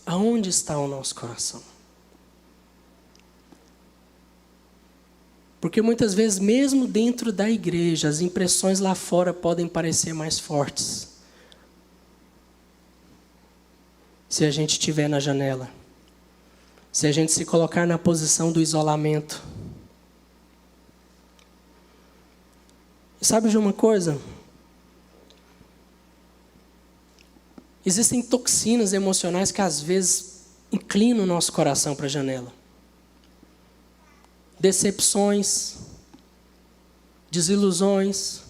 aonde está o nosso coração? Porque muitas vezes, mesmo dentro da igreja, as impressões lá fora podem parecer mais fortes. Se a gente estiver na janela. Se a gente se colocar na posição do isolamento. E sabe de uma coisa? Existem toxinas emocionais que às vezes inclinam o nosso coração para a janela. Decepções, desilusões.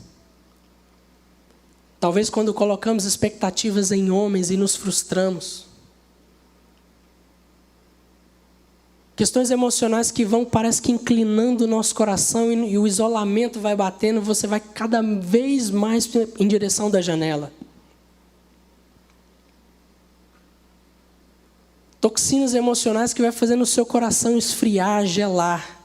Talvez quando colocamos expectativas em homens e nos frustramos. Questões emocionais que vão, parece que inclinando o nosso coração e o isolamento vai batendo, você vai cada vez mais em direção da janela. Toxinas emocionais que vai fazendo o seu coração esfriar, gelar.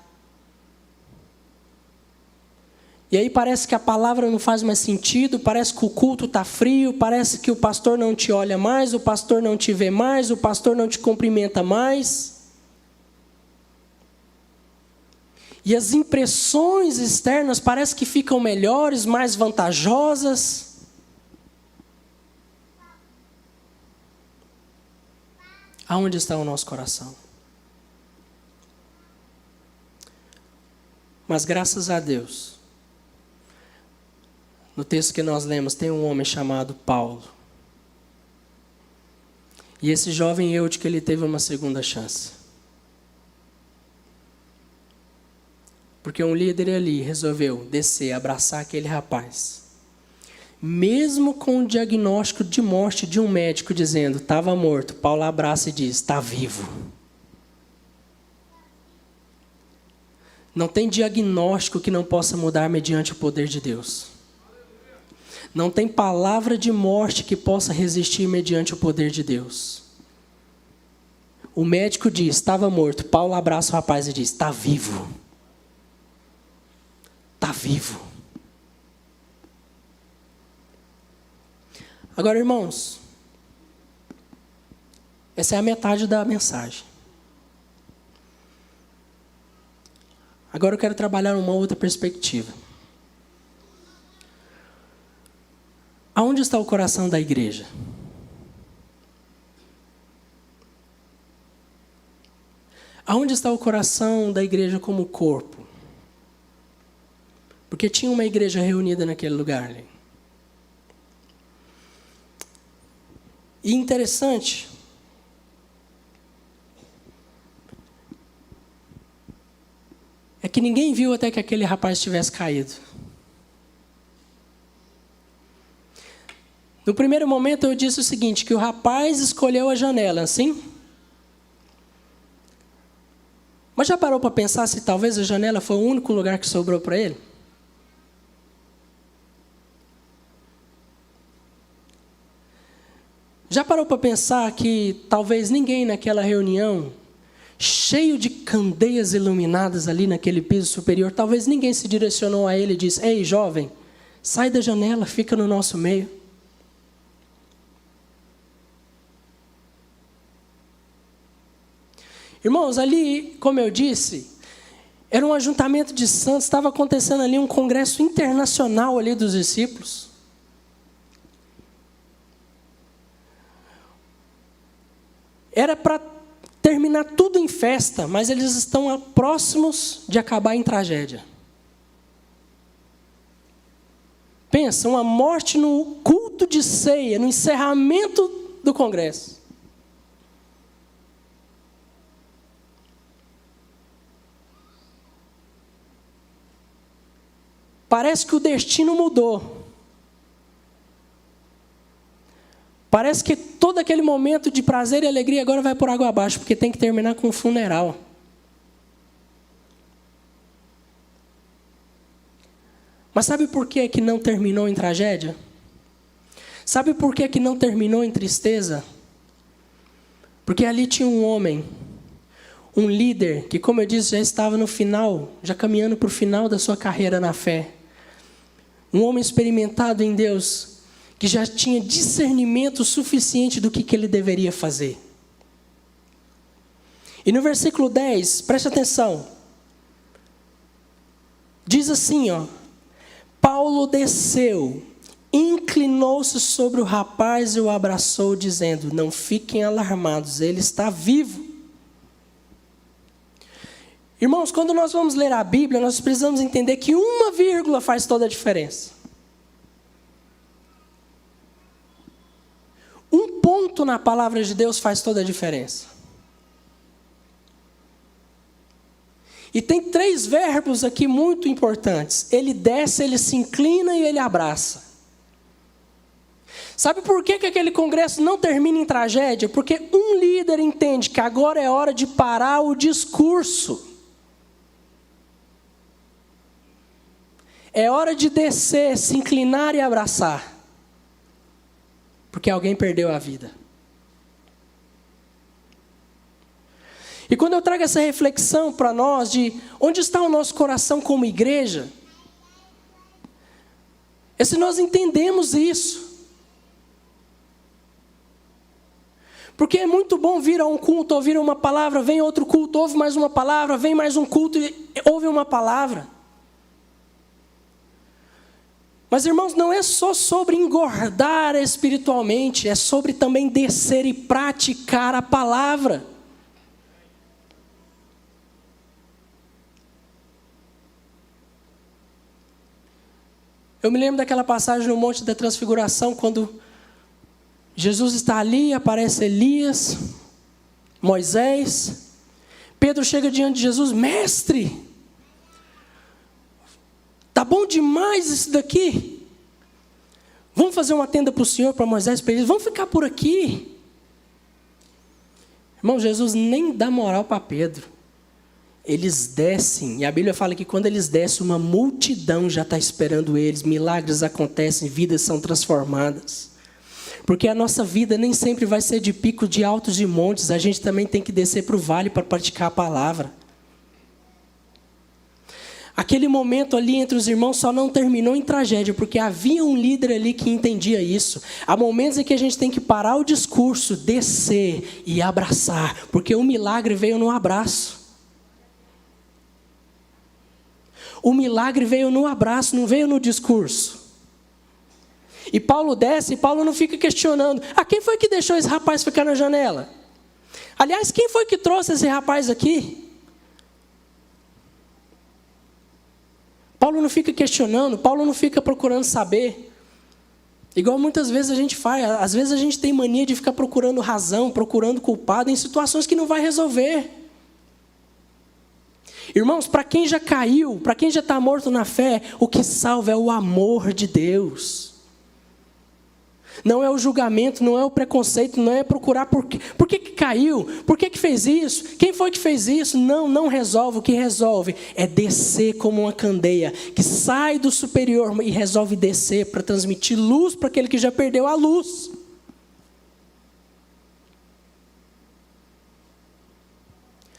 E aí parece que a palavra não faz mais sentido, parece que o culto está frio, parece que o pastor não te olha mais, o pastor não te vê mais, o pastor não te cumprimenta mais. E as impressões externas parecem que ficam melhores, mais vantajosas. Aonde está o nosso coração? Mas graças a Deus, no texto que nós lemos, tem um homem chamado Paulo. E esse jovem Eutico, ele teve uma segunda chance. Porque um líder ali resolveu descer, abraçar aquele rapaz. Mesmo com o diagnóstico de morte de um médico dizendo, estava morto, Paulo abraça e diz, está vivo. Não tem diagnóstico que não possa mudar mediante o poder de Deus. Não tem palavra de morte que possa resistir mediante o poder de Deus. O médico diz, estava morto. Paulo abraça o rapaz e diz, está vivo. Está vivo. Agora, irmãos, essa é a metade da mensagem. Agora eu quero trabalhar uma outra perspectiva. Aonde está o coração da igreja? Aonde está o coração da igreja como corpo? Porque tinha uma igreja reunida naquele lugar. E interessante, é que ninguém viu até que aquele rapaz tivesse caído. No primeiro momento eu disse o seguinte, que o rapaz escolheu a janela, assim? Mas já parou para pensar se talvez a janela foi o único lugar que sobrou para ele? Já parou para pensar que talvez ninguém naquela reunião, cheio de candeias iluminadas ali naquele piso superior, talvez ninguém se direcionou a ele e disse, ei jovem, sai da janela, fica no nosso meio. Irmãos, ali, como eu disse, era um ajuntamento de santos, estava acontecendo ali um congresso internacional ali dos discípulos. Era para terminar tudo em festa, mas eles estão próximos de acabar em tragédia. Pensa, uma morte no culto de ceia, no encerramento do congresso. Parece que o destino mudou. Parece que todo aquele momento de prazer e alegria agora vai por água abaixo, porque tem que terminar com um funeral. Mas sabe por que não terminou em tragédia? Sabe por que não terminou em tristeza? Porque ali tinha um homem, um líder, que como eu disse, já estava no final, já caminhando para o final da sua carreira na fé. Um homem experimentado em Deus, que já tinha discernimento suficiente do que ele deveria fazer. E no versículo 10, preste atenção. Diz assim, Paulo desceu, inclinou-se sobre o rapaz e o abraçou, dizendo: não fiquem alarmados, ele está vivo. Irmãos, quando nós vamos ler a Bíblia, nós precisamos entender que uma vírgula faz toda a diferença. Um ponto na palavra de Deus faz toda a diferença. E tem 3 verbos aqui muito importantes. Ele desce, ele se inclina e ele abraça. Sabe por que aquele congresso não termina em tragédia? Porque um líder entende que agora é hora de parar o discurso. É hora de descer, se inclinar e abraçar. Porque alguém perdeu a vida. E quando eu trago essa reflexão para nós de onde está o nosso coração como igreja, é se nós entendemos isso. Porque é muito bom vir a um culto, ouvir uma palavra, vem outro culto, ouve mais uma palavra, vem mais um culto e ouve uma palavra. Mas, irmãos, não é só sobre engordar espiritualmente, é sobre também descer e praticar a palavra. Eu me lembro daquela passagem no Monte da Transfiguração, quando Jesus está ali, aparece Elias, Moisés. Pedro chega diante de Jesus: mestre, tá bom demais isso daqui. Vamos fazer uma tenda para o Senhor, para Moisés, para eles. Vamos ficar por aqui. Irmão, Jesus nem dá moral para Pedro. Eles descem, e a Bíblia fala que quando eles descem, uma multidão já está esperando eles. Milagres acontecem, vidas são transformadas. Porque a nossa vida nem sempre vai ser de pico, de altos e montes. A gente também tem que descer para o vale para praticar a palavra. Aquele momento ali entre os irmãos só não terminou em tragédia, porque havia um líder ali que entendia isso. Há momentos em que a gente tem que parar o discurso, descer e abraçar, porque o milagre veio no abraço. O milagre veio no abraço, não veio no discurso. E Paulo desce, e Paulo não fica questionando: quem foi que deixou esse rapaz ficar na janela? Aliás, quem foi que trouxe esse rapaz aqui? Paulo não fica questionando, Paulo não fica procurando saber. Igual muitas vezes a gente faz. Às vezes a gente tem mania de ficar procurando razão, procurando culpado em situações que não vai resolver. Irmãos, para quem já caiu, para quem já está morto na fé, o que salva é o amor de Deus. Não é o julgamento, não é o preconceito, não é procurar por que caiu, por que fez isso, quem foi que fez isso. Não resolve. O que resolve é descer como uma candeia, que sai do superior e resolve descer para transmitir luz para aquele que já perdeu a luz.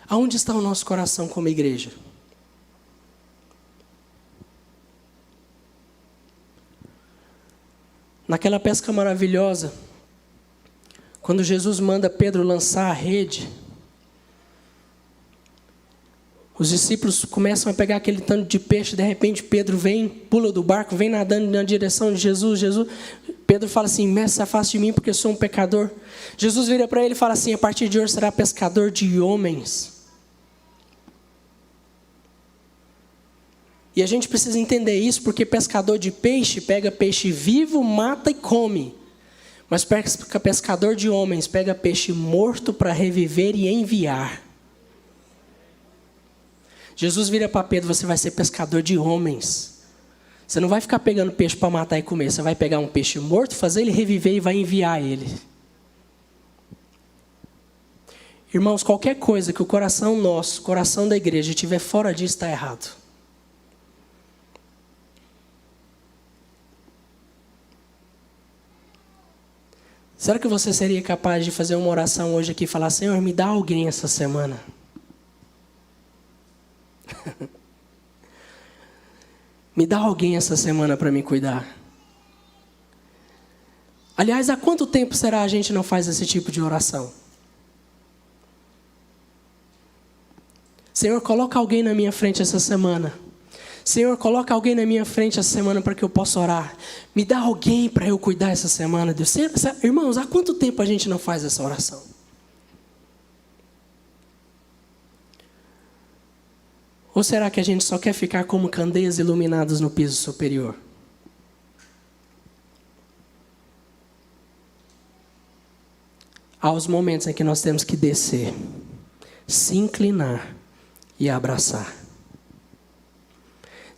Aonde está o nosso coração como igreja? Naquela pesca maravilhosa, quando Jesus manda Pedro lançar a rede, os discípulos começam a pegar aquele tanto de peixe. De repente Pedro vem, pula do barco, vem nadando na direção de Jesus. Pedro fala assim: mestre, se afaste de mim porque eu sou um pecador. Jesus vira para ele e fala assim: a partir de hoje será pescador de homens. E a gente precisa entender isso, porque pescador de peixe pega peixe vivo, mata e come. Mas pescador de homens pega peixe morto para reviver e enviar. Jesus vira para Pedro: você vai ser pescador de homens. Você não vai ficar pegando peixe para matar e comer. Você vai pegar um peixe morto, fazer ele reviver e vai enviar ele. Irmãos, qualquer coisa que o coração nosso, coração da igreja, estiver fora disso, está errado. Será que você seria capaz de fazer uma oração hoje aqui e falar: Senhor, me dá alguém essa semana? Me dá alguém essa semana para me cuidar. Aliás, há quanto tempo será a gente não faz esse tipo de oração? Senhor, coloca alguém na minha frente essa semana. Senhor, coloca alguém na minha frente essa semana para que eu possa orar. Me dá alguém para eu cuidar essa semana, Deus. Irmãos, há quanto tempo a gente não faz essa oração? Ou será que a gente só quer ficar como candeias iluminadas no piso superior? Há os momentos em que nós temos que descer, se inclinar e abraçar.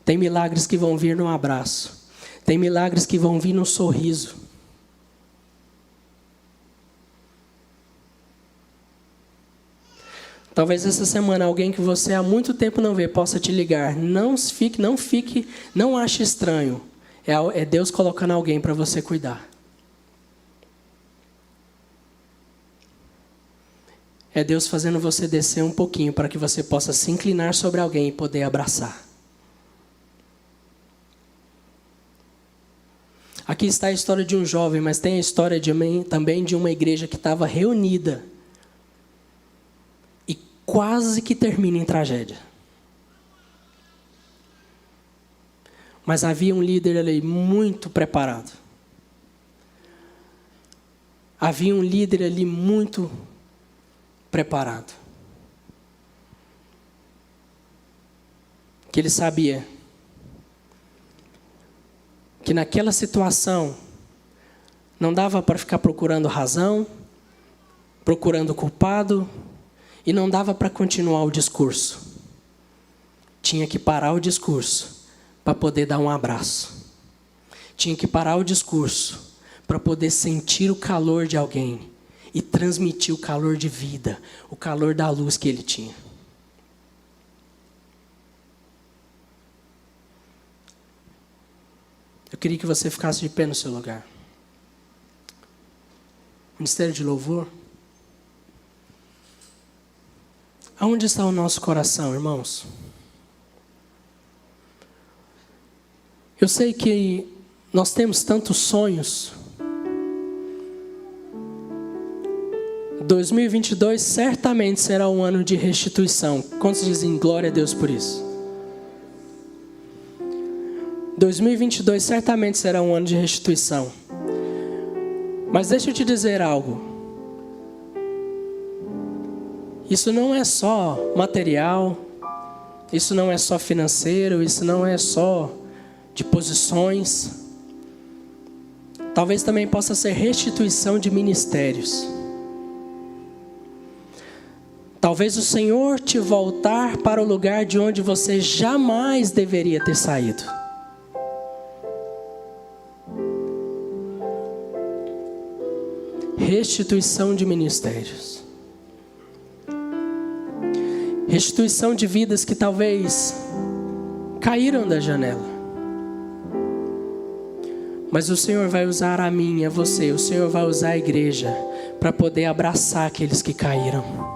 Tem milagres que vão vir no abraço. Tem milagres que vão vir no sorriso. Talvez essa semana alguém que você há muito tempo não vê possa te ligar. Não ache estranho. É Deus colocando alguém para você cuidar. É Deus fazendo você descer um pouquinho para que você possa se inclinar sobre alguém e poder abraçar. Aqui está a história de um jovem, mas tem a história também de uma igreja que estava reunida e quase que termina em tragédia. Mas havia um líder ali muito preparado. Havia um líder ali muito preparado. Que ele sabia que naquela situação não dava para ficar procurando razão, procurando culpado, e não dava para continuar o discurso. Tinha que parar o discurso para poder dar um abraço. Tinha que parar o discurso para poder sentir o calor de alguém e transmitir o calor de vida, o calor da luz que ele tinha. Eu queria que você ficasse de pé no seu lugar. Ministério de louvor. Aonde está o nosso coração, irmãos? Eu sei que nós temos tantos sonhos. 2022 certamente será um ano de restituição. Quantos dizem glória a Deus por isso? 2022 certamente será um ano de restituição. Mas deixa eu te dizer algo. Isso não é só material, isso não é só financeiro, isso não é só de posições. Talvez também possa ser restituição de ministérios. Talvez o Senhor te voltar para o lugar de onde você jamais deveria ter saído. Restituição de ministérios. Restituição de vidas que talvez caíram da janela. Mas o Senhor vai usar a mim e a você, o Senhor vai usar a igreja para poder abraçar aqueles que caíram.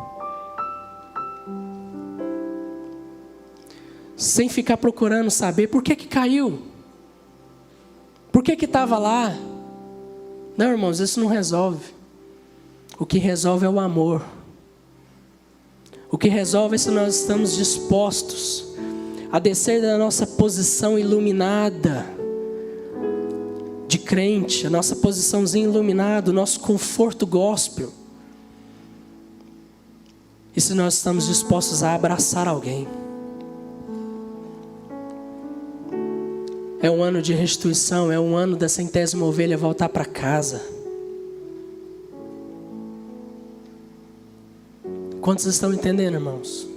Sem ficar procurando saber por que caiu. Por que estava lá? Não, irmãos, isso não resolve. O que resolve é o amor. O que resolve é se nós estamos dispostos a descer da nossa posição iluminada de crente, a nossa posiçãozinha iluminada, o nosso conforto gospel. E se nós estamos dispostos a abraçar alguém. É um ano de restituição, é um ano da 100ª ovelha voltar para casa. Quantos estão entendendo, irmãos?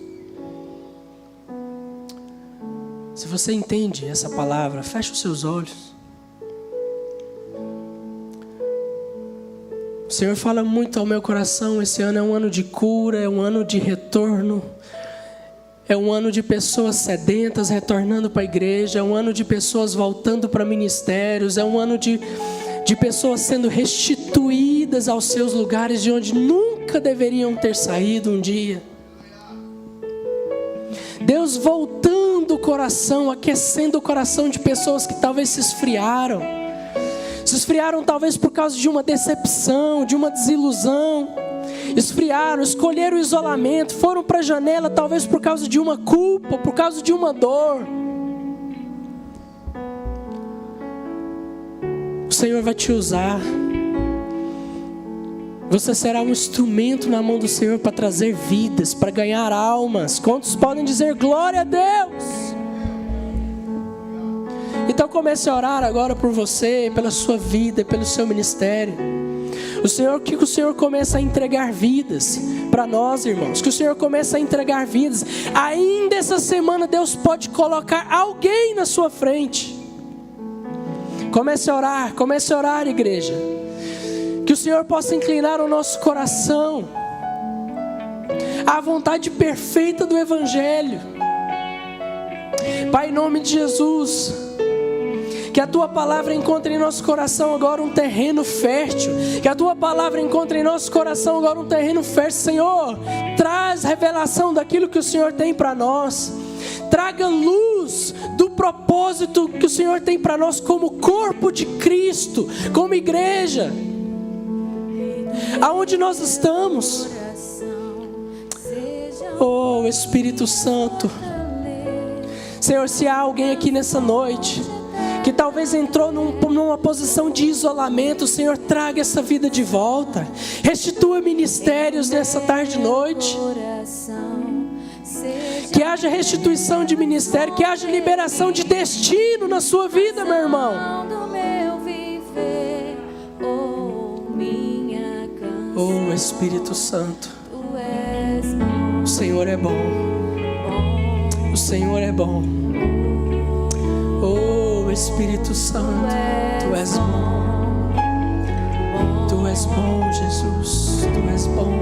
Se você entende essa palavra, feche os seus olhos. O Senhor fala muito ao meu coração. Esse ano é um ano de cura, é um ano de retorno. É um ano de pessoas sedentas retornando para a igreja. É um ano de pessoas voltando para ministérios. É um ano de pessoas sendo restituídas aos seus lugares de onde nunca deveriam ter saído um dia. Deus voltando o coração, aquecendo o coração de pessoas que talvez se esfriaram. Se esfriaram talvez por causa de uma decepção, de uma desilusão. esfriaram, escolheram o isolamento, foram para a janela, talvez por causa de uma culpa, por causa de uma dor. O Senhor vai te usar. Você será um instrumento na mão do Senhor para trazer vidas, para ganhar almas. Quantos podem dizer glória a Deus? Então comece a orar agora por você, pela sua vida, pelo seu ministério. Que o Senhor comece a entregar vidas para nós, irmãos. Que o Senhor comece a entregar vidas. Ainda essa semana Deus pode colocar alguém na sua frente. Comece a orar, igreja. Que o Senhor possa inclinar o nosso coração à vontade perfeita do Evangelho. Pai, em nome de Jesus, que a Tua palavra encontre em nosso coração agora um terreno fértil. Que a Tua palavra encontre em nosso coração agora um terreno fértil. Senhor, traz revelação daquilo que o Senhor tem para nós. Traga luz do propósito que o Senhor tem para nós como corpo de Cristo, como igreja. Aonde nós estamos? Oh, Espírito Santo. Senhor, se há alguém aqui nessa noite que talvez entrou numa posição de isolamento, Senhor, traga essa vida de volta. Restitua ministérios nessa tarde e noite. Que haja restituição de ministério, que haja liberação de destino na sua vida, meu irmão. Oh, Espírito Santo, o Senhor é bom. O Senhor é bom. Oh, Espírito Santo, Tu és bom. Tu és bom, Jesus. Tu és bom.